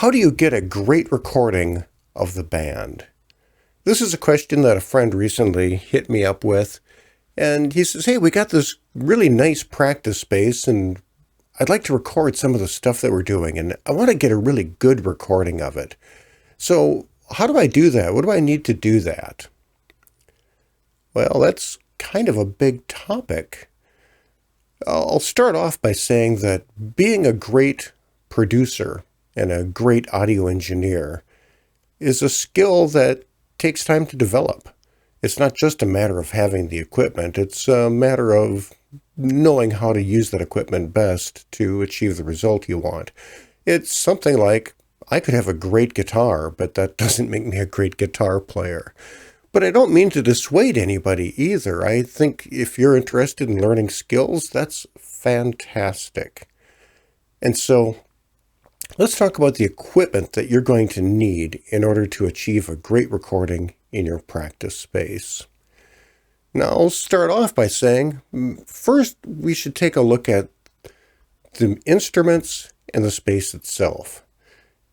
How do you get a great recording of the band? This is a question that a friend recently hit me up with, and he says, hey, we got this really nice practice space, and I'd like to record some of the stuff that we're doing, and I want to get a really good recording of it. So how do I do that? What do I need to do that? Well, that's kind of a big topic. I'll start off by saying that being a great producer and a great audio engineer is a skill that takes time to develop. It's not just a matter of having the equipment, it's a matter of knowing how to use that equipment best to achieve the result you want. It's something like, I could have a great guitar, but that doesn't make me a great guitar player. But I don't mean to dissuade anybody either. I think if you're interested in learning skills, that's fantastic. And so let's talk about the equipment that you're going to need in order to achieve a great recording in your practice space. Now, I'll start off by saying, first, we should take a look at the instruments and the space itself.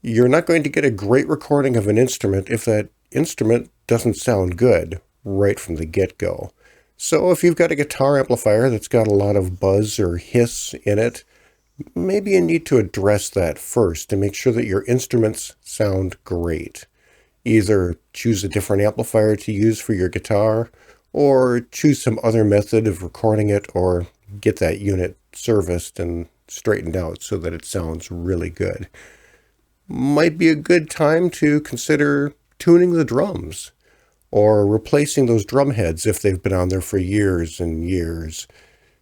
You're not going to get a great recording of an instrument if that instrument doesn't sound good right from the get-go. So if you've got a guitar amplifier that's got a lot of buzz or hiss in it, maybe you need to address that first to make sure that your instruments sound great. Either choose a different amplifier to use for your guitar, or choose some other method of recording it, or get that unit serviced and straightened out so that it sounds really good. Might be a good time to consider tuning the drums, or replacing those drum heads if they've been on there for years and years.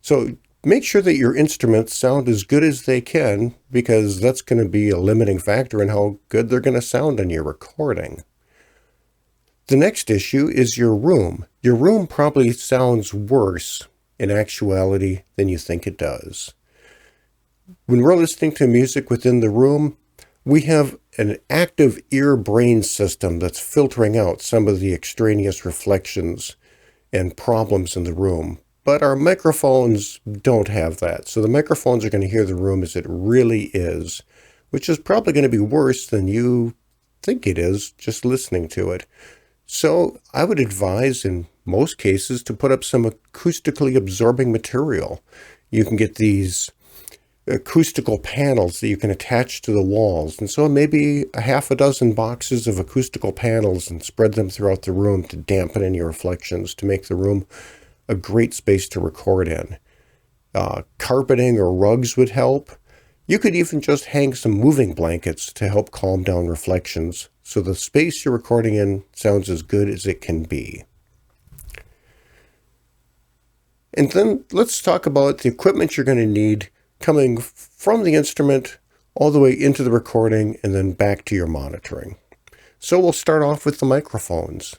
So make sure that your instruments sound as good as they can, because that's going to be a limiting factor in how good they're going to sound in your recording. The next issue is your room. Your room probably sounds worse in actuality than you think it does. When we're listening to music within the room, we have an active ear-brain system that's filtering out some of the extraneous reflections and problems in the room. But our microphones don't have that. So the microphones are going to hear the room as it really is, which is probably going to be worse than you think it is just listening to it. So I would advise in most cases to put up some acoustically absorbing material. You can get these acoustical panels that you can attach to the walls. And so maybe a half a dozen boxes of acoustical panels and spread them throughout the room to dampen any reflections, to make the room a great space to record in. Carpeting or rugs would help. You could even just hang some moving blankets to help calm down reflections, so the space you're recording in sounds as good as it can be. And then let's talk about the equipment you're going to need coming from the instrument all the way into the recording and then back to your monitoring. So we'll start off with the microphones.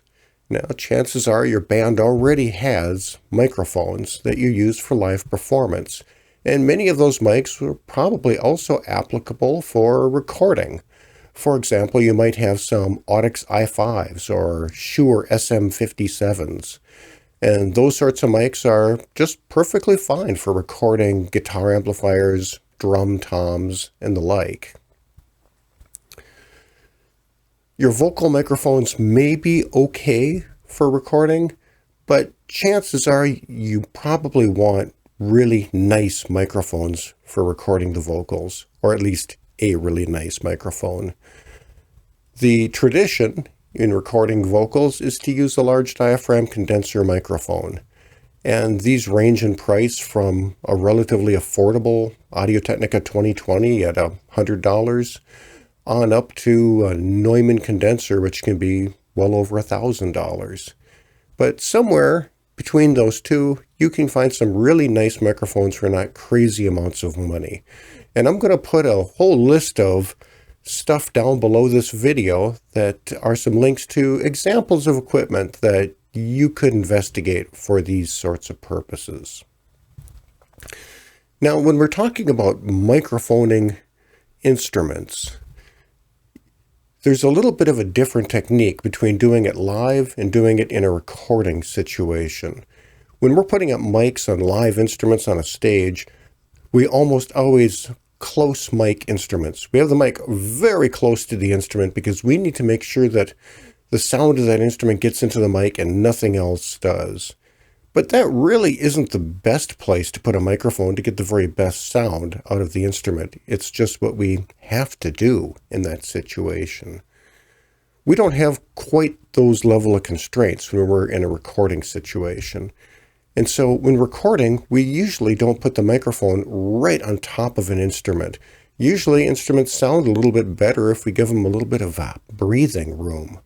Now, chances are your band already has microphones that you use for live performance, and many of those mics are probably also applicable for recording. For example, you might have some Audix i5s or Shure SM57s, and those sorts of mics are just perfectly fine for recording guitar amplifiers, drum toms, and the like. Your vocal microphones may be okay for recording, but chances are you probably want really nice microphones for recording the vocals, or at least a really nice microphone. The tradition in recording vocals is to use a large diaphragm condenser microphone, and these range in price from a relatively affordable Audio-Technica 2020 at $100 on up to a Neumann condenser, which can be well over $1,000. But somewhere between those two, you can find some really nice microphones for not crazy amounts of money. And I'm going to put a whole list of stuff down below this video that are some links to examples of equipment that you could investigate for these sorts of purposes. Now, when we're talking about microphoning instruments, there's a little bit of a different technique between doing it live and doing it in a recording situation. When we're putting up mics on live instruments on a stage, we almost always close mic instruments. We have the mic very close to the instrument because we need to make sure that the sound of that instrument gets into the mic and nothing else does. But that really isn't the best place to put a microphone to get the very best sound out of the instrument. It's just what we have to do in that situation. We don't have quite those level of constraints when we're in a recording situation. And so when recording, we usually don't put the microphone right on top of an instrument. Usually instruments sound a little bit better if we give them a little bit of breathing room.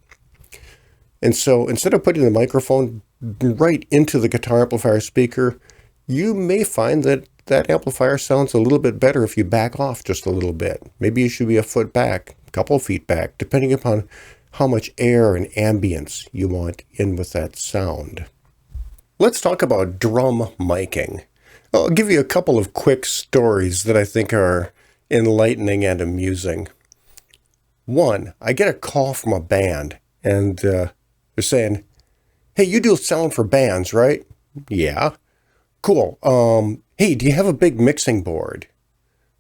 And so instead of putting the microphone right into the guitar amplifier speaker, you may find that that amplifier sounds a little bit better if you back off just a little bit. Maybe you should be a foot back, a couple feet back, depending upon how much air and ambience you want in with that sound. Let's talk about drum miking. I'll give you a couple of quick stories that I think are enlightening and amusing. One, I get a call from a band, and they're saying, "Hey, you do sound for bands, right?" "Yeah." "Cool. Hey, do you have a big mixing board?"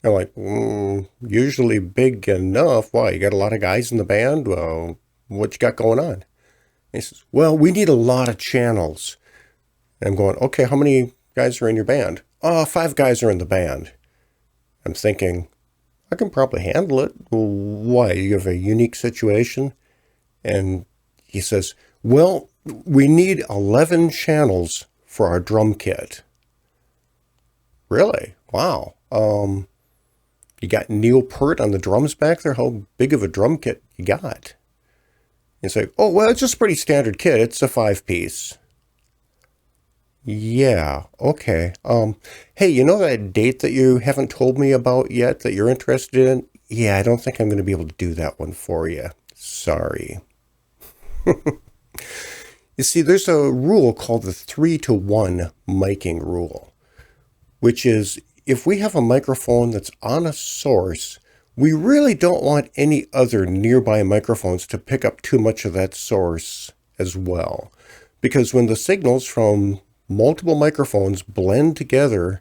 I'm like, usually big enough. Why, you got a lot of guys in the band? Well, what you got going on? He says, "Well, we need a lot of channels." And I'm going, "Okay, how many guys are in your band?" "Oh, 5 guys are in the band." I'm thinking, I can probably handle it. "Well, why? You have a unique situation?" And he says, "Well, we need 11 channels for our drum kit." "Really? Wow. You got Neil Peart on the drums back there? How big of a drum kit you got?" He's like, "Oh, well, it's just a pretty standard kit. It's a 5-piece. "Yeah, okay. Hey, you know that date that you haven't told me about yet that you're interested in? Yeah, I don't think I'm going to be able to do that one for you. Sorry." You see, there's a rule called the 3-to-1 miking rule, which is if we have a microphone that's on a source, we really don't want any other nearby microphones to pick up too much of that source as well. Because when the signals from multiple microphones blend together,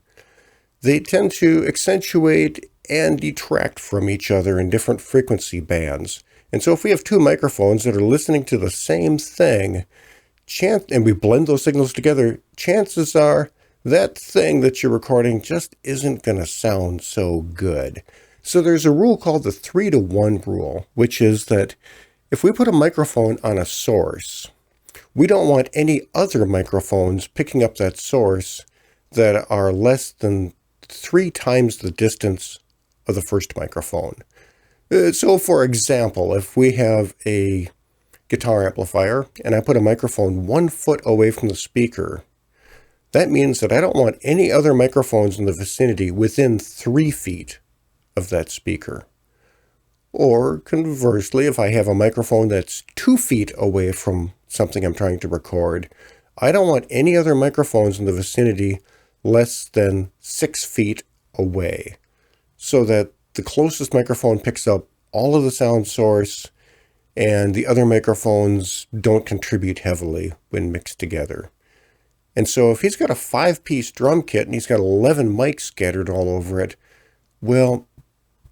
they tend to accentuate and detract from each other in different frequency bands. And so if we have 2 microphones that are listening to the same thing, and we blend those signals together, chances are that thing that you're recording just isn't going to sound so good. So there's a rule called the 3-to-1 rule, which is that if we put a microphone on a source, we don't want any other microphones picking up that source that are less than 3 times the distance of the first microphone. So for example, if we have a guitar amplifier and I put a microphone 1 foot away from the speaker, that means that I don't want any other microphones in the vicinity within 3 feet of that speaker. Or conversely, if I have a microphone that's 2 feet away from something I'm trying to record, I don't want any other microphones in the vicinity less than 6 feet away, so that the closest microphone picks up all of the sound source and the other microphones don't contribute heavily when mixed together. And so if he's got a 5-piece drum kit and he's got 11 mics scattered all over it, well,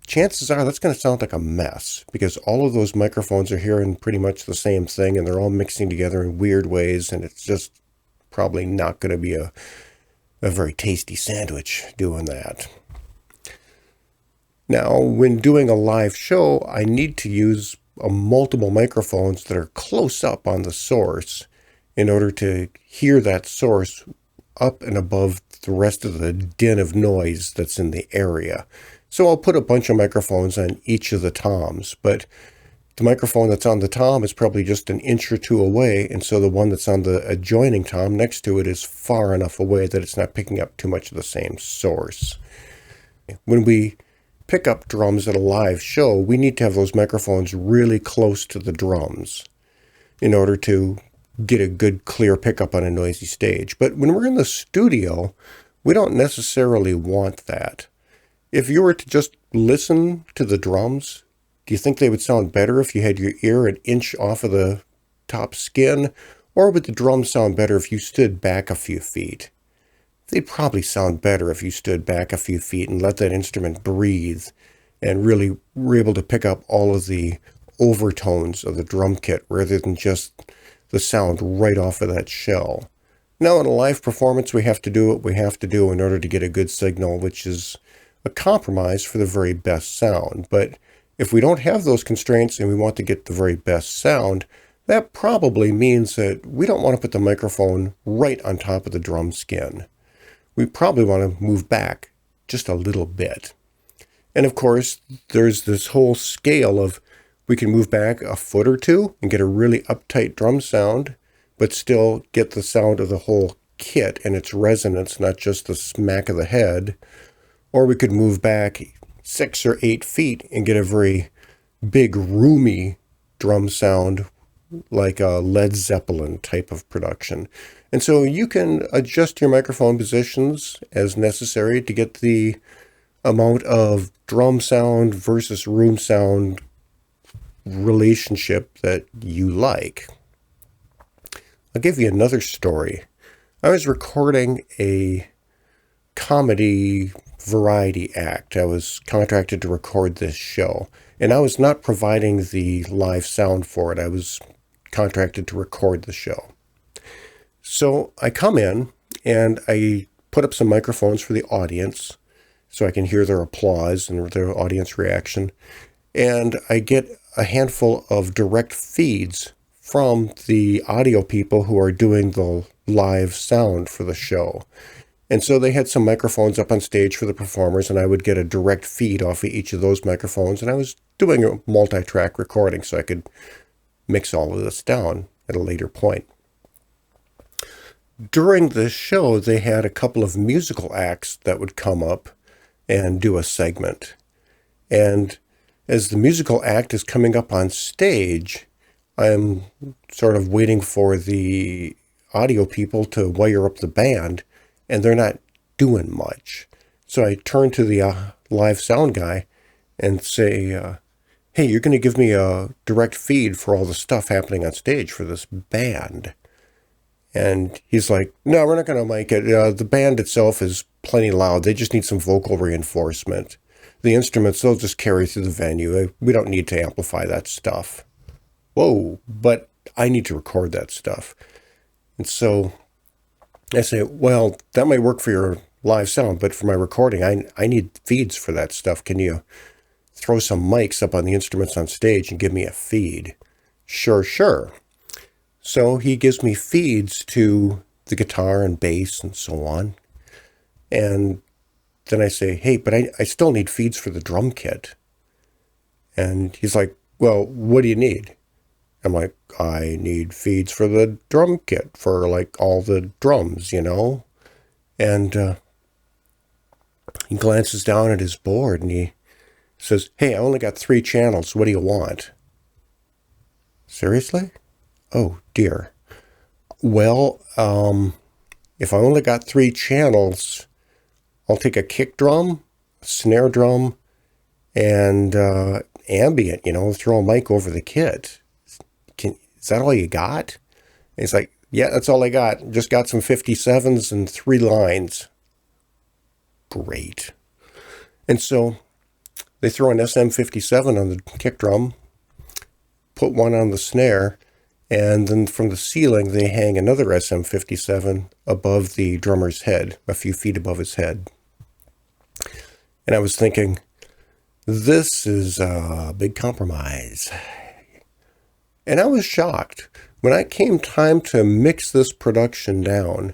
chances are that's going to sound like a mess because all of those microphones are hearing pretty much the same thing and they're all mixing together in weird ways, and it's just probably not going to be a very tasty sandwich doing that. Now, when doing a live show, I need to use multiple microphones that are close up on the source in order to hear that source up and above the rest of the din of noise that's in the area. So I'll put a bunch of microphones on each of the toms, but the microphone that's on the tom is probably just an inch or 2 away, and so the one that's on the adjoining tom next to it is far enough away that it's not picking up too much of the same source. When we pick up drums at a live show, we need to have those microphones really close to the drums in order to get a good clear pickup on a noisy stage. But when we're in the studio, we don't necessarily want that. If you were to just listen to the drums, do you think they would sound better if you had your ear an inch off of the top skin? Or would the drums sound better if you stood back a few feet? they'd probably sound better if you stood back a few feet and let that instrument breathe and really were able to pick up all of the overtones of the drum kit rather than just the sound right off of that shell. Now, in a live performance, we have to do what we have to do in order to get a good signal, which is a compromise for the very best sound. But if we don't have those constraints and we want to get the very best sound, that probably means that we don't want to put the microphone right on top of the drum skin. We probably want to move back just a little bit. And of course, there's this whole scale of we can move back a foot or two and get a really uptight drum sound, but still get the sound of the whole kit and its resonance, not just the smack of the head. Or we could move back 6 or 8 feet and get a very big, roomy drum sound like a Led Zeppelin type of production. And so you can adjust your microphone positions as necessary to get the amount of drum sound versus room sound relationship that you like. I'll give you another story. I was recording a comedy variety act. I was contracted to record this show, and I was not providing the live sound for it. I was contracted to record the show. So I come in and I put up some microphones for the audience so I can hear their applause and their audience reaction. And I get a handful of direct feeds from the audio people who are doing the live sound for the show. And so they had some microphones up on stage for the performers, and I would get a direct feed off of each of those microphones. And I was doing a multi-track recording so I could mix all of this down at a later point. During this show, they had a couple of musical acts that would come up and do a segment. And as the musical act is coming up on stage, I'm sort of waiting for the audio people to wire up the band, and they're not doing much. So I turn to the live sound guy and say, hey, you're going to give me a direct feed for all the stuff happening on stage for this band. And he's like, no, we're not going to mic it. The band itself is plenty loud. They just need some vocal reinforcement. The instruments, they'll just carry through the venue. We don't need to amplify that stuff. Whoa, but I need to record that stuff. And so I say, well, that might work for your live sound, but for my recording, I need feeds for that stuff. Can you throw some mics up on the instruments on stage and give me a feed? Sure. So he gives me feeds to the guitar and bass and so on. And then I say, hey, but I still need feeds for the drum kit. And he's like, well, what do you need? I'm like, I need feeds for the drum kit for like all the drums, you know? And he glances down at his board and he says, hey, I only got 3 channels. What do you want? Seriously? Oh, dear. Well, if I only got 3 channels, I'll take a kick drum, a snare drum, and ambient, throw a mic over the kit. Is that all you got? And he's like, yeah, that's all I got. Just got some 57s and 3 lines. Great. And so they throw an SM57 on the kick drum, put one on the snare, and then from the ceiling, they hang another SM57 above the drummer's head, a few feet above his head. And I was thinking, this is a big compromise. And I was shocked. When it came time to mix this production down,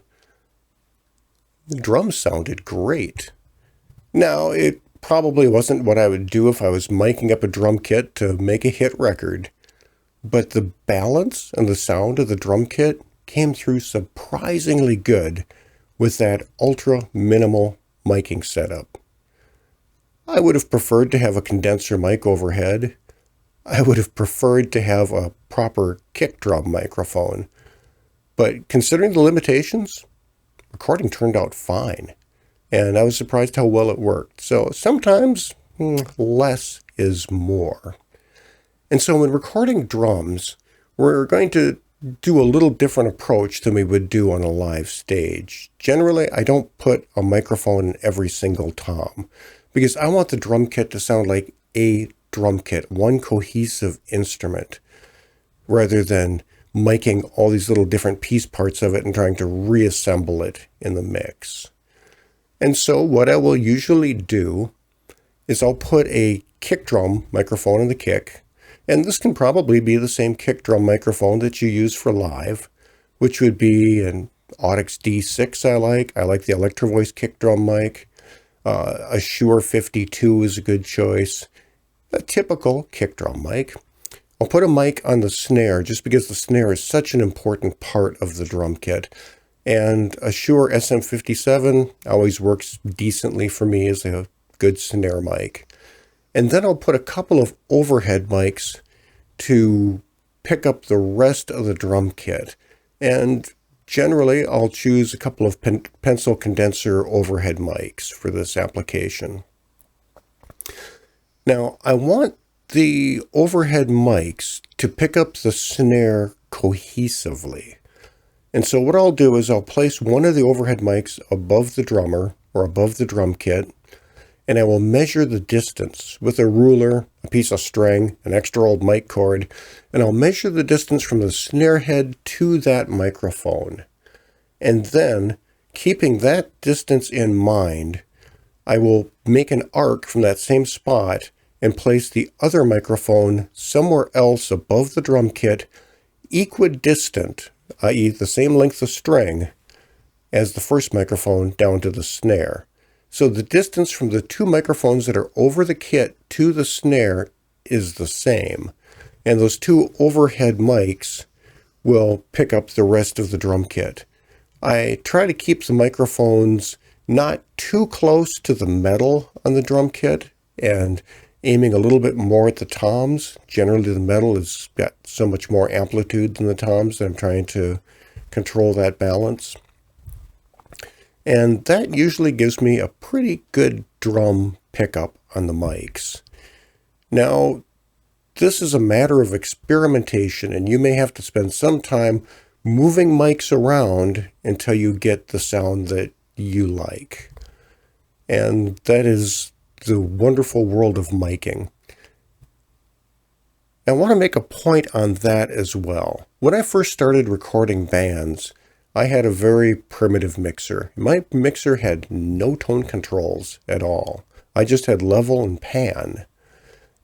the drums sounded great. Now, it probably wasn't what I would do if I was miking up a drum kit to make a hit record. But the balance and the sound of the drum kit came through surprisingly good with that ultra minimal miking setup. I would have preferred to have a condenser mic overhead. I would have preferred to have a proper kick drum microphone. But considering the limitations, recording turned out fine. And I was surprised how well it worked. So sometimes less is more. And so when recording drums, we're going to do a little different approach than we would do on a live stage. Generally, I don't put a microphone in every single tom because I want the drum kit to sound like a drum kit, one cohesive instrument, rather than miking all these little different piece parts of it and trying to reassemble it in the mix. And so what I will usually do is I'll put a kick drum microphone in the kick, and this can probably be the same kick drum microphone that you use for live, which would be an Audix D6 I like the Electro Voice kick drum mic. A Shure 52 is a good choice. A typical kick drum mic. I'll put a mic on the snare just because the snare is such an important part of the drum kit. And a Shure SM57 always works decently for me as a good snare mic. And then I'll put a couple of overhead mics to pick up the rest of the drum kit. And generally, I'll choose a couple of pencil condenser overhead mics for this application. Now, I want the overhead mics to pick up the snare cohesively. And so what I'll do is I'll place one of the overhead mics above the drummer or above the drum kit, and I will measure the distance with a ruler, a piece of string, an extra old mic cord, and I'll measure the distance from the snare head to that microphone. And then, keeping that distance in mind, I will make an arc from that same spot and place the other microphone somewhere else above the drum kit, equidistant, i.e. the same length of string as the first microphone down to the snare. So the distance from the two microphones that are over the kit to the snare is the same. And those two overhead mics will pick up the rest of the drum kit. I try to keep the microphones not too close to the metal on the drum kit and aiming a little bit more at the toms. Generally, the metal has got so much more amplitude than the toms that I'm trying to control that balance. And that usually gives me a pretty good drum pickup on the mics. Now, this is a matter of experimentation, and you may have to spend some time moving mics around until you get the sound that you like. And that is the wonderful world of miking. I want to make a point on that as well. When I first started recording bands, I had a very primitive mixer. My mixer had no tone controls at all. I just had level and pan.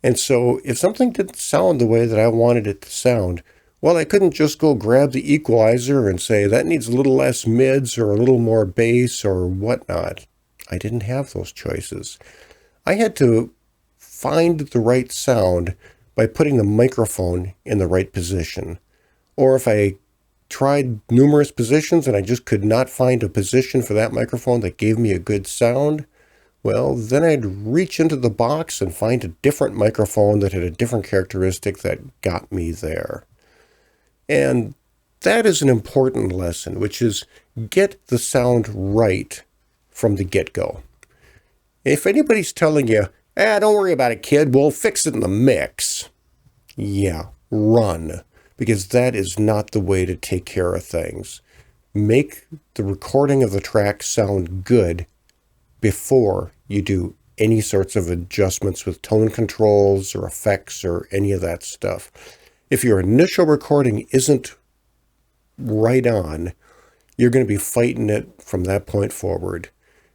And so if something didn't sound the way that I wanted it to sound, well, I couldn't just go grab the equalizer and say that needs a little less mids or a little more bass or whatnot. I didn't have those choices. I had to find the right sound by putting the microphone in the right position. Or if I tried numerous positions and I just could not find a position for that microphone that gave me a good sound, well, then I'd reach into the box and find a different microphone that had a different characteristic that got me there. And that is an important lesson, which is get the sound right from the get-go. If anybody's telling you, don't worry about it, kid, we'll fix it in the mix. Yeah, run. Because that is not the way to take care of things. Make the recording of the track sound good before you do any sorts of adjustments with tone controls or effects or any of that stuff. If your initial recording isn't right on, you're going to be fighting it from that point forward.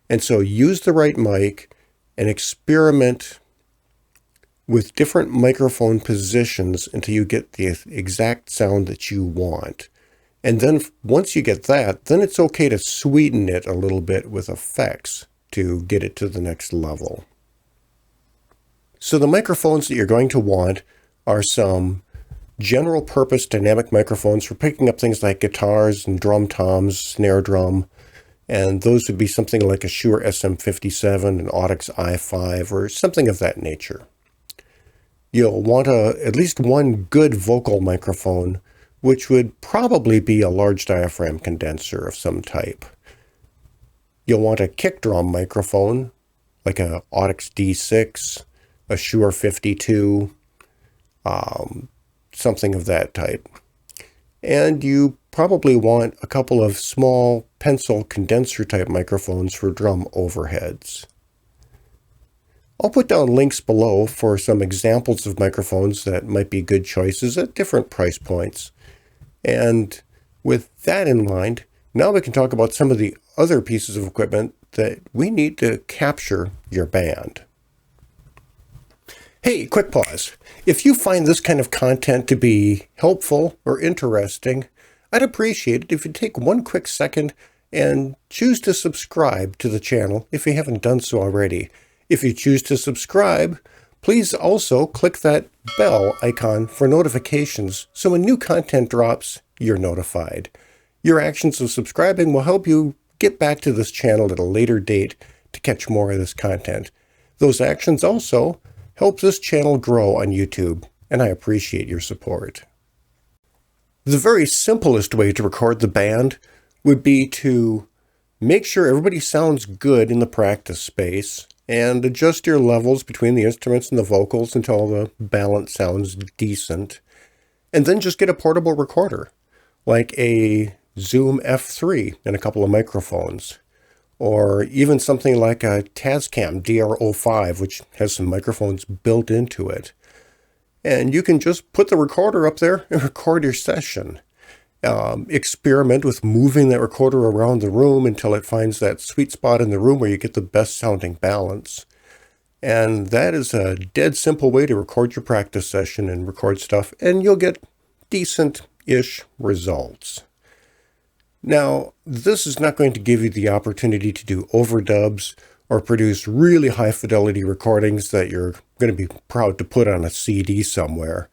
And so use the right mic and experiment with different microphone positions until you get the exact sound that you want. And then once you get that, then it's okay to sweeten it a little bit with effects to get it to the next level. So the microphones that you're going to want are some general purpose dynamic microphones for picking up things like guitars and drum toms, snare drum, and those would be something like a Shure SM57, an Audix i5, or something of that nature. You'll want at least one good vocal microphone, which would probably be a large diaphragm condenser of some type. You'll want a kick drum microphone, like a Audix D6, a Shure 52, something of that type. And you probably want a couple of small pencil condenser type microphones for drum overheads. I'll put down links below for some examples of microphones that might be good choices at different price points. And with that in mind, now we can talk about some of the other pieces of equipment that we need to capture your band. Hey, quick pause. If you find this kind of content to be helpful or interesting, I'd appreciate it if you'd take one quick second and choose to subscribe to the channel if you haven't done so already. If you choose to subscribe, please also click that bell icon for notifications so when new content drops, you're notified. Your actions of subscribing will help you get back to this channel at a later date to catch more of this content. Those actions also help this channel grow on YouTube, and I appreciate your support. The very simplest way to record the band would be to make sure everybody sounds good in the practice space and adjust your levels between the instruments and the vocals until the balance sounds decent. And then just get a portable recorder, like a Zoom F3 and a couple of microphones, or even something like a Tascam DR05, which has some microphones built into it. And you can just put the recorder up there and record your session. Experiment with moving that recorder around the room until it finds that sweet spot in the room where you get the best sounding balance. And that is a dead simple way to record your practice session and record stuff, and you'll get decent-ish results. Now, this is not going to give you the opportunity to do overdubs or produce really high fidelity recordings that you're going to be proud to put on a CD somewhere,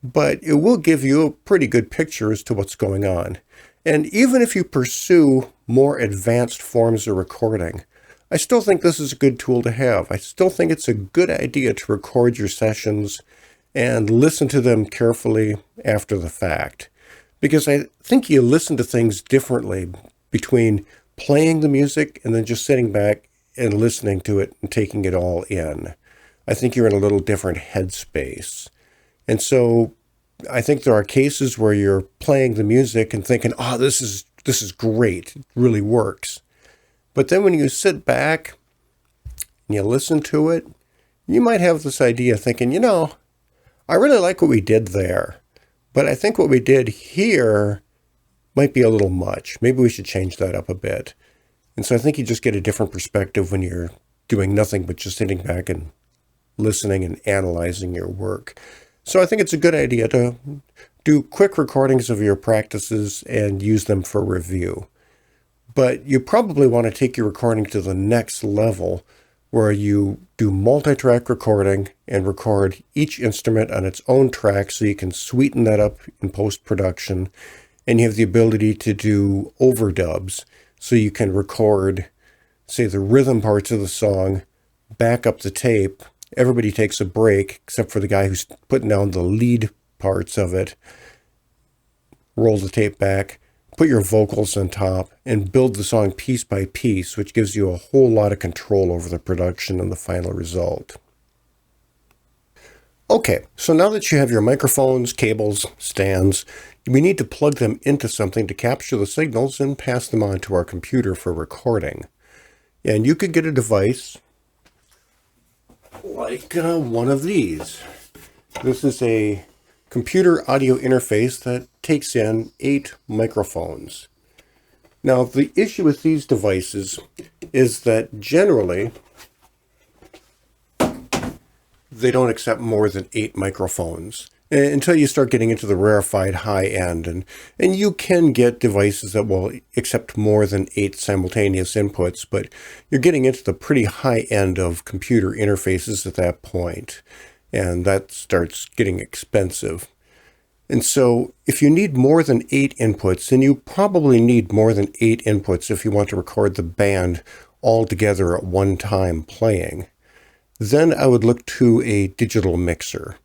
but it will give you a pretty good picture as to what's going on. And even if you pursue more advanced forms of recording, I still think this is a good tool to have. I still think it's a good idea to record your sessions and listen to them carefully after the fact. Because I think you listen to things differently between playing the music and then just sitting back and listening to it and taking it all in. I think you're in a little different headspace. And so I think there are cases where you're playing the music and thinking, oh, this is great. It really works. But then when you sit back and you listen to it, you might have this idea thinking, I really like what we did there. But I think what we did here might be a little much. Maybe we should change that up a bit. And so I think you just get a different perspective when you're doing nothing but just sitting back and listening and analyzing your work. So I think it's a good idea to do quick recordings of your practices and use them for review. But you probably want to take your recording to the next level, where you do multi-track recording and record each instrument on its own track so you can sweeten that up in post-production, and you have the ability to do overdubs so you can record, say, the rhythm parts of the song, back up the tape, everybody takes a break except for the guy who's putting down the lead parts of it, roll the tape back, put your vocals on top, and build the song piece by piece, which gives you a whole lot of control over the production and the final result. Okay, so now that you have your microphones, cables, stands, we need to plug them into something to capture the signals and pass them on to our computer for recording. And you could get a device like one of these. This is a computer audio interface that takes in 8 microphones. Now, the issue with these devices is that generally they don't accept more than 8 microphones until you start getting into the rarefied high end. And you can get devices that will accept more than 8 simultaneous inputs, but you're getting into the pretty high end of computer interfaces at that point, and that starts getting expensive. And so if you need more than 8 inputs, then you probably need more than 8 inputs if you want to record the band all together at one time playing. Then I would look to a digital mixer.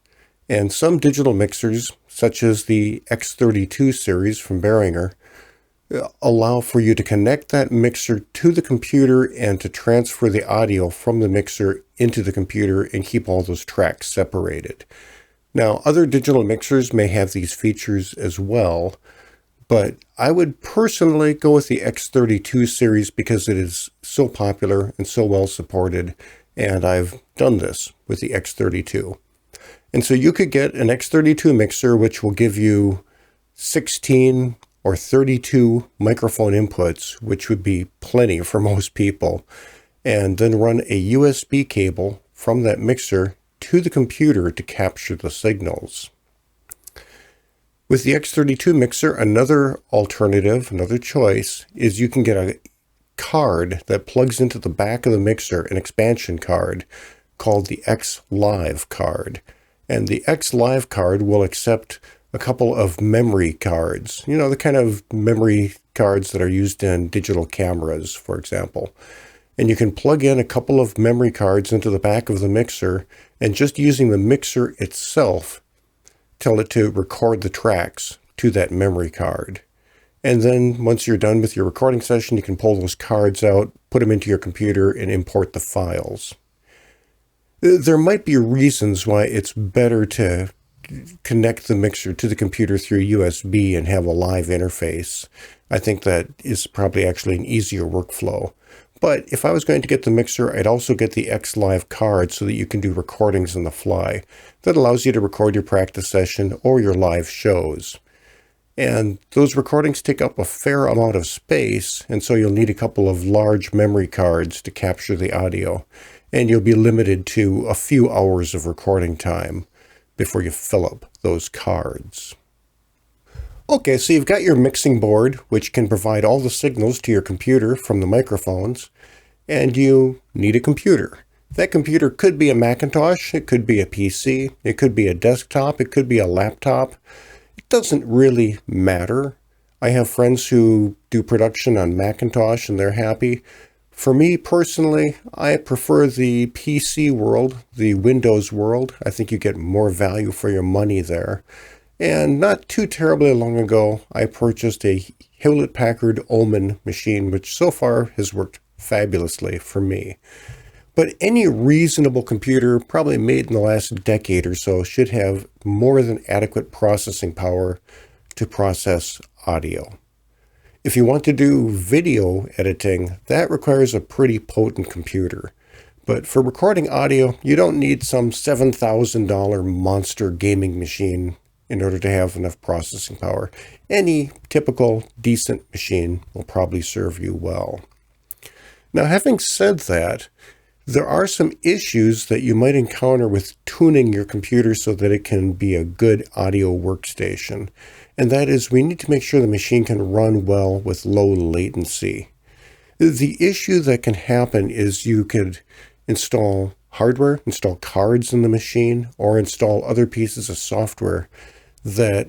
And some digital mixers, such as the X32 series from Behringer, allow for you to connect that mixer to the computer and to transfer the audio from the mixer into the computer and keep all those tracks separated. Now, other digital mixers may have these features as well, but I would personally go with the X32 series because it is so popular and so well supported, and I've done this with the X32. And so you could get an X32 mixer, which will give you 16 or 32 microphone inputs, which would be plenty for most people, and then run a USB cable from that mixer to the computer to capture the signals. With the X32 mixer, another alternative, another choice, is you can get a card that plugs into the back of the mixer, an expansion card called the X Live card. And the X Live card will accept a couple of memory cards, the kind of memory cards that are used in digital cameras, for example. And you can plug in a couple of memory cards into the back of the mixer, and just using the mixer itself, tell it to record the tracks to that memory card. And then once you're done with your recording session, you can pull those cards out, put them into your computer, and import the files. There might be reasons why it's better to connect the mixer to the computer through USB and have a live interface. I think that is probably actually an easier workflow. But if I was going to get the mixer, I'd also get the X Live card so that you can do recordings on the fly. That allows you to record your practice session or your live shows. And those recordings take up a fair amount of space, and so you'll need a couple of large memory cards to capture the audio. And you'll be limited to a few hours of recording time before you fill up those cards. Okay, so you've got your mixing board, which can provide all the signals to your computer from the microphones, and you need a computer. That computer could be a Macintosh, it could be a PC, it could be a desktop, it could be a laptop. It doesn't really matter. I have friends who do production on Macintosh and they're happy. For me personally, I prefer the PC world, the Windows world. I think you get more value for your money there. And not too terribly long ago, I purchased a Hewlett-Packard Omen machine, which so far has worked fabulously for me. But any reasonable computer, probably made in the last decade or so, should have more than adequate processing power to process audio. If you want to do video editing, that requires a pretty potent computer. But for recording audio, you don't need some $7,000 monster gaming machine in order to have enough processing power. Any typical decent machine will probably serve you well. Now, having said that, there are some issues that you might encounter with tuning your computer so that it can be a good audio workstation. And that is, we need to make sure the machine can run well with low latency. The issue that can happen is you could install hardware, install cards in the machine, or install other pieces of software that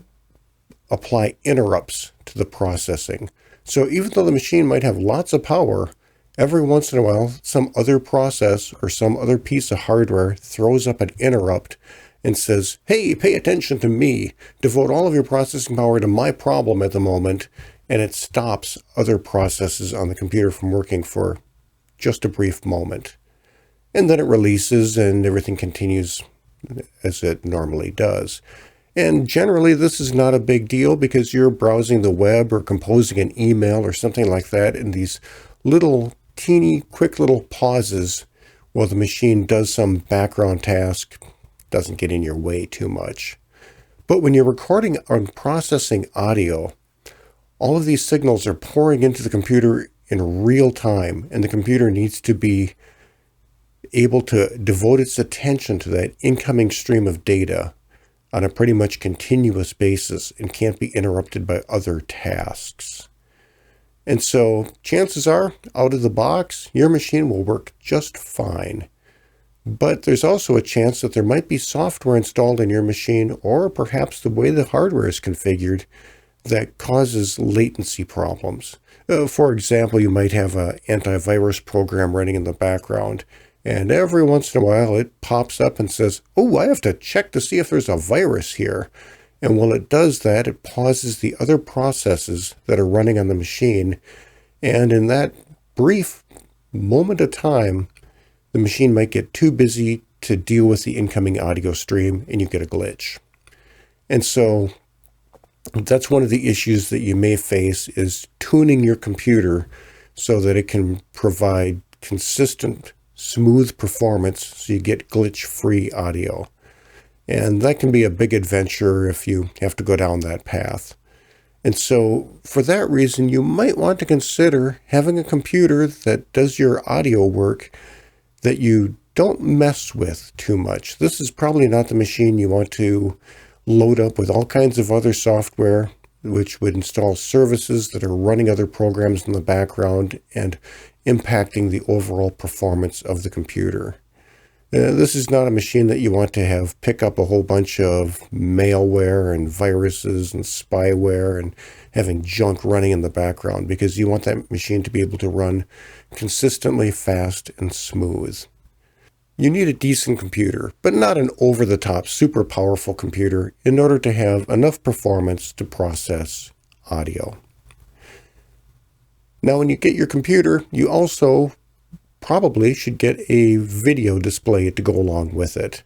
apply interrupts to the processing. So even though the machine might have lots of power, every once in a while, some other process or some other piece of hardware throws up an interrupt and says, hey, pay attention to me, devote all of your processing power to my problem at the moment, and it stops other processes on the computer from working for just a brief moment. And then it releases and everything continues as it normally does. And generally, this is not a big deal because you're browsing the web or composing an email or something like that, and these little teeny, quick little pauses while the machine does some background task doesn't get in your way too much. But when you're recording or processing audio, all of these signals are pouring into the computer in real time, and the computer needs to be able to devote its attention to that incoming stream of data on a pretty much continuous basis and can't be interrupted by other tasks. And so chances are, out of the box, your machine will work just fine. But there's also a chance that there might be software installed in your machine, or perhaps the way the hardware is configured, that causes latency problems. For example, you might have an antivirus program running in the background, and every once in a while it pops up and says, oh, I have to check to see if there's a virus here. And while it does that, it pauses the other processes that are running on the machine. And in that brief moment of time, the machine might get too busy to deal with the incoming audio stream and you get a glitch. And so that's one of the issues that you may face, is tuning your computer so that it can provide consistent, smooth performance so you get glitch-free audio. And that can be a big adventure if you have to go down that path. And so for that reason, you might want to consider having a computer that does your audio work that you don't mess with too much. This is probably not the machine you want to load up with all kinds of other software, which would install services that are running other programs in the background and impacting the overall performance of the computer. This is not a machine that you want to have pick up a whole bunch of malware and viruses and spyware and having junk running in the background, because you want that machine to be able to run consistently fast and smooth. You need a decent computer, but not an over-the-top, super powerful computer, in order to have enough performance to process audio. Now, when you get your computer, you also probably should get a video display to go along with it,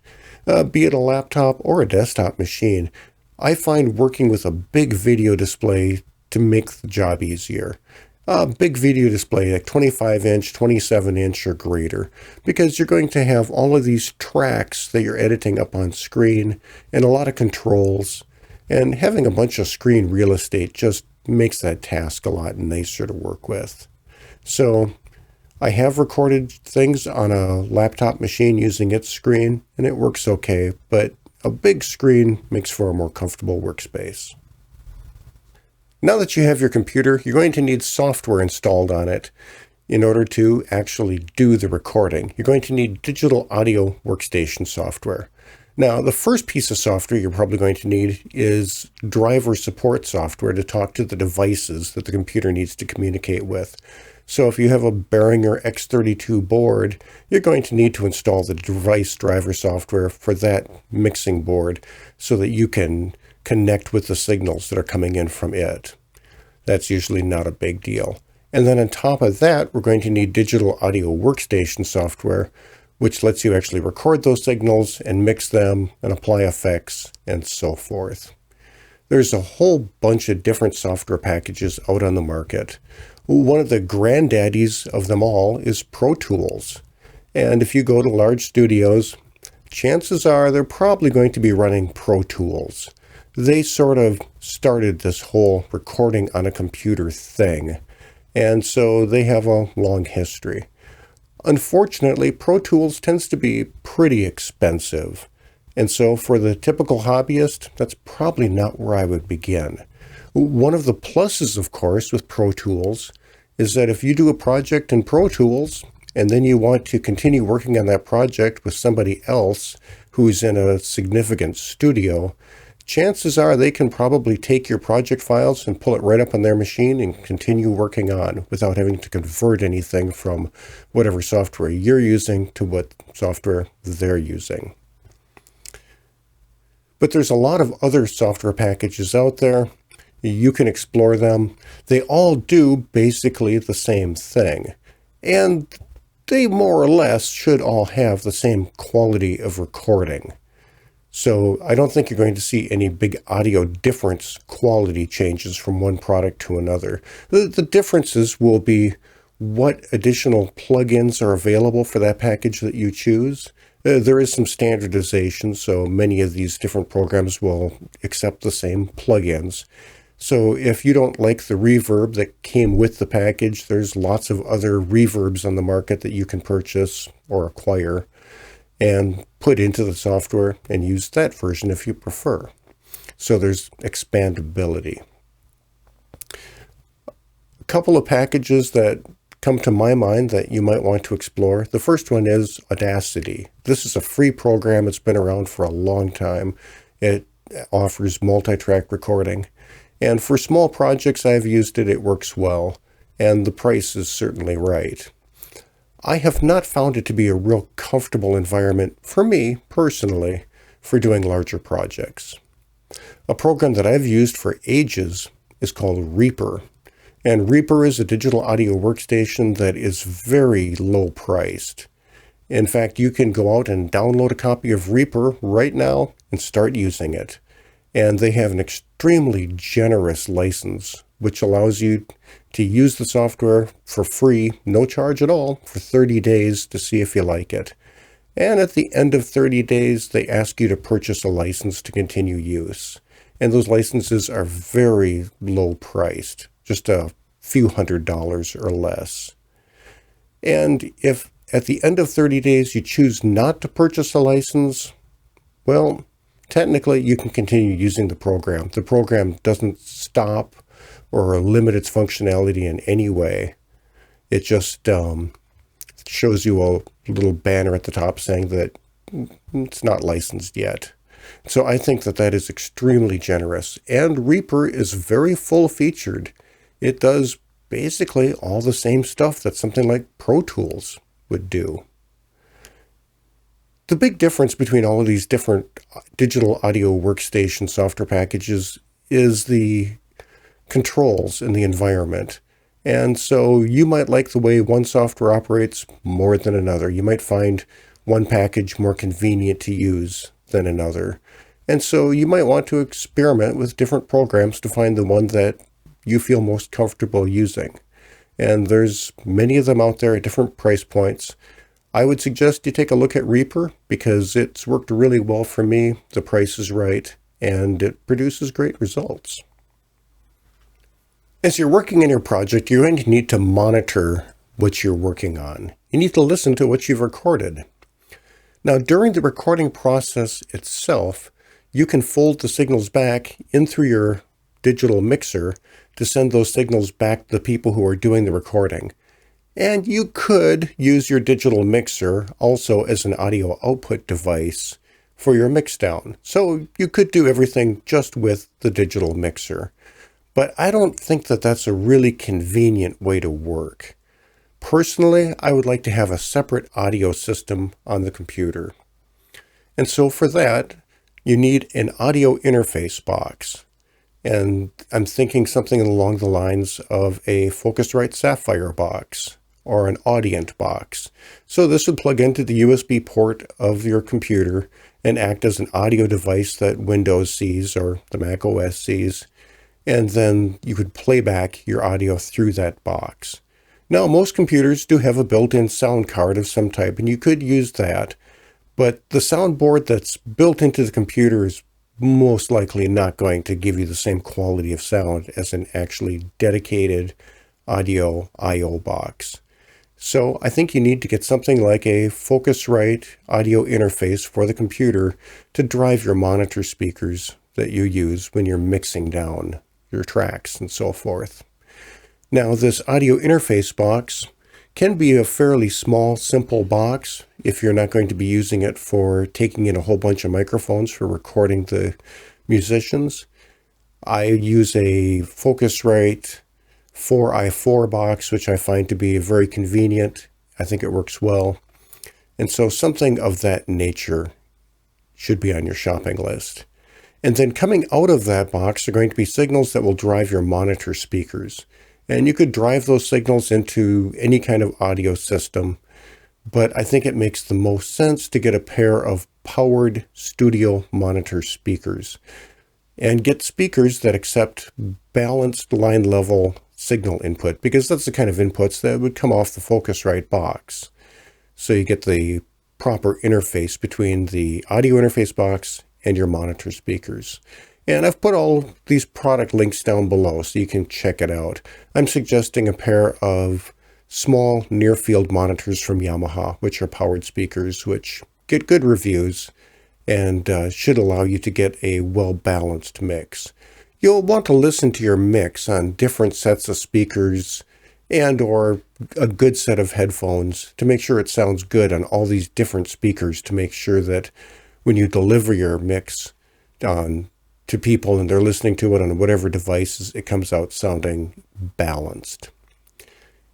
be it a laptop or a desktop machine. I find working with a big video display to make the job easier. A big video display, like 25-inch, 27-inch or greater, because you're going to have all of these tracks that you're editing up on screen and a lot of controls, and having a bunch of screen real estate just makes that task a lot nicer to work with. So I have recorded things on a laptop machine using its screen, and it works okay, but a big screen makes for a more comfortable workspace. Now that you have your computer, you're going to need software installed on it in order to actually do the recording. You're going to need digital audio workstation software. Now, the first piece of software you're probably going to need is driver support software to talk to the devices that the computer needs to communicate with. So if you have a Behringer X32 board, you're going to need to install the device driver software for that mixing board so that you can connect with the signals that are coming in from it. That's usually not a big deal. And then on top of that, we're going to need digital audio workstation software, which lets you actually record those signals and mix them and apply effects and so forth. There's a whole bunch of different software packages out on the market. One of the granddaddies of them all is Pro Tools. And if you go to large studios, chances are they're probably going to be running Pro Tools. They sort of started this whole recording on a computer thing, and so they have a long history. Unfortunately, Pro Tools tends to be pretty expensive, and so for the typical hobbyist, that's probably not where I would begin. One of the pluses, of course, with Pro Tools is that if you do a project in Pro Tools and then you want to continue working on that project with somebody else who's in a significant studio, chances are they can probably take your project files and pull it right up on their machine and continue working on without having to convert anything from whatever software you're using to what software they're using. But there's a lot of other software packages out there. You can explore them. They all do basically the same thing. And they more or less should all have the same quality of recording. So I don't think you're going to see any big audio difference quality changes from one product to another. The differences will be what additional plugins are available for that package that you choose. There is some standardization, so many of these different programs will accept the same plugins. So if you don't like the reverb that came with the package, there's lots of other reverbs on the market that you can purchase or acquire and put into the software and use that version if you prefer. So there's expandability. A couple of packages that come to my mind that you might want to explore. The first one is Audacity. This is a free program. It's been around for a long time. It offers multi-track recording. And for small projects I've used it, it works well. And the price is certainly right. I have not found it to be a real comfortable environment for me, personally, for doing larger projects. A program that I've used for ages is called Reaper. And Reaper is a digital audio workstation that is very low priced. In fact, you can go out and download a copy of Reaper right now and start using it. And they have an extremely generous license, which allows you to use the software for free, no charge at all, for 30 days to see if you like it. And at the end of 30 days, they ask you to purchase a license to continue use. And those licenses are very low priced, just a few $100s or less. And if at the end of 30 days you choose not to purchase a license, well, technically you can continue using the program. The program doesn't stop or limit its functionality in any way. It just shows you a little banner at the top saying that it's not licensed yet. So I think that that is extremely generous. And Reaper is very full-featured. It does basically all the same stuff that something like Pro Tools would do. The big difference between all of these different digital audio workstation software packages is the controls in the environment. And so you might like the way one software operates more than another. You might find one package more convenient to use than another. And so you might want to experiment with different programs to find the one that you feel most comfortable using. And there's many of them out there at different price points. I would suggest you take a look at Reaper because it's worked really well for me. The price is right and it produces great results. As you're working in your project, you're going to need to monitor what you're working on. You need to listen to what you've recorded. Now, during the recording process itself, you can fold the signals back in through your digital mixer to send those signals back to the people who are doing the recording. And you could use your digital mixer also as an audio output device for your mixdown. So you could do everything just with the digital mixer. But I don't think that that's a really convenient way to work. Personally, I would like to have a separate audio system on the computer. And so for that, you need an audio interface box. And I'm thinking something along the lines of a Focusrite Sapphire box or an Audient box. So this would plug into the USB port of your computer and act as an audio device that Windows sees or the Mac OS sees. And then you could play back your audio through that box. Now, most computers do have a built-in sound card of some type, and you could use that. But the soundboard that's built into the computer is most likely not going to give you the same quality of sound as an actually dedicated audio I/O box. So I think you need to get something like a Focusrite audio interface for the computer to drive your monitor speakers that you use when you're mixing down your tracks and so forth. Now, this audio interface box can be a fairly small, simple box if you're not going to be using it for taking in a whole bunch of microphones for recording the musicians. I use a Focusrite 4i4 box, which I find to be very convenient. I think it works well. And so something of that nature should be on your shopping list. And then coming out of that box are going to be signals that will drive your monitor speakers. And you could drive those signals into any kind of audio system, but I think it makes the most sense to get a pair of powered studio monitor speakers and get speakers that accept balanced line level signal input, because that's the kind of inputs that would come off the Focusrite box. So you get the proper interface between the audio interface box and your monitor speakers. And I've put all these product links down below so you can check it out. I'm suggesting a pair of small near-field monitors from Yamaha, which are powered speakers, which get good reviews and should allow you to get a well-balanced mix. You'll want to listen to your mix on different sets of speakers and or a good set of headphones to make sure it sounds good on all these different speakers, to make sure that when you deliver your mix to people and they're listening to it on whatever devices, it comes out sounding balanced.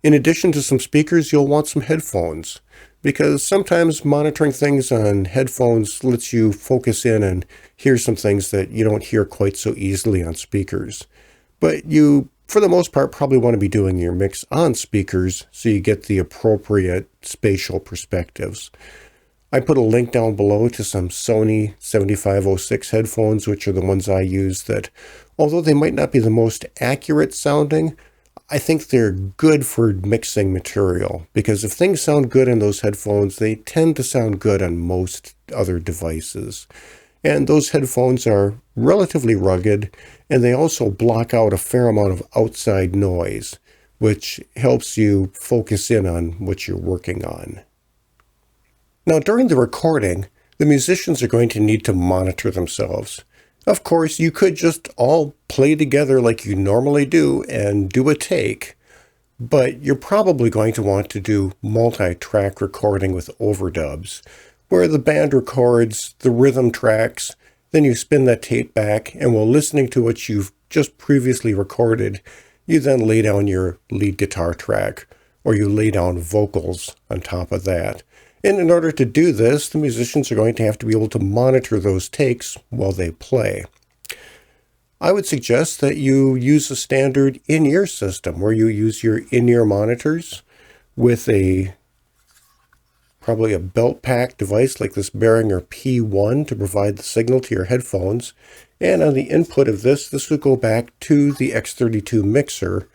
In addition to some speakers, you'll want some headphones, because sometimes monitoring things on headphones lets you focus in and hear some things that you don't hear quite so easily on speakers. But you for the most part, probably want to be doing your mix on speakers so you get the appropriate spatial perspectives. I put a link down below to some Sony 7506 headphones, which are the ones I use that, although they might not be the most accurate sounding, I think they're good for mixing material, because if things sound good in those headphones, they tend to sound good on most other devices. And those headphones are relatively rugged, and they also block out a fair amount of outside noise, which helps you focus in on what you're working on. Now, during the recording, the musicians are going to need to monitor themselves. Of course, you could just all play together like you normally do and do a take, but you're probably going to want to do multi-track recording with overdubs, where the band records the rhythm tracks, then you spin that tape back, and while listening to what you've just previously recorded, you then lay down your lead guitar track, or you lay down vocals on top of that. And in order to do this, the musicians are going to have to be able to monitor those takes while they play. I would suggest that you use a standard in-ear system where you use your in-ear monitors with probably a belt pack device like this Behringer P1 to provide the signal to your headphones. And on the input of this would go back to the X32 mixer,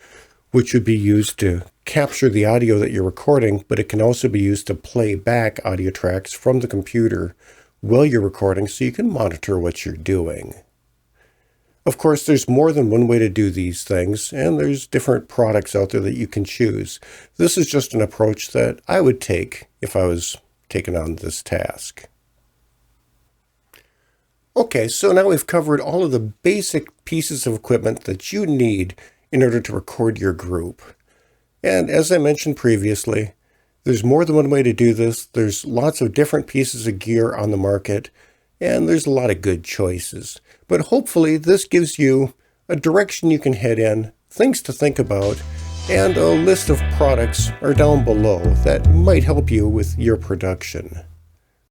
which would be used to capture the audio that you're recording, but it can also be used to play back audio tracks from the computer while you're recording so you can monitor what you're doing. Of course, there's more than one way to do these things, and there's different products out there that you can choose. This is just an approach that I would take if I was taking on this task. Okay, so now we've covered all of the basic pieces of equipment that you need in order to record your group. And as I mentioned previously, there's more than one way to do this. There's lots of different pieces of gear on the market, and there's a lot of good choices. But hopefully this gives you a direction you can head in, things to think about, and a list of products are down below that might help you with your production.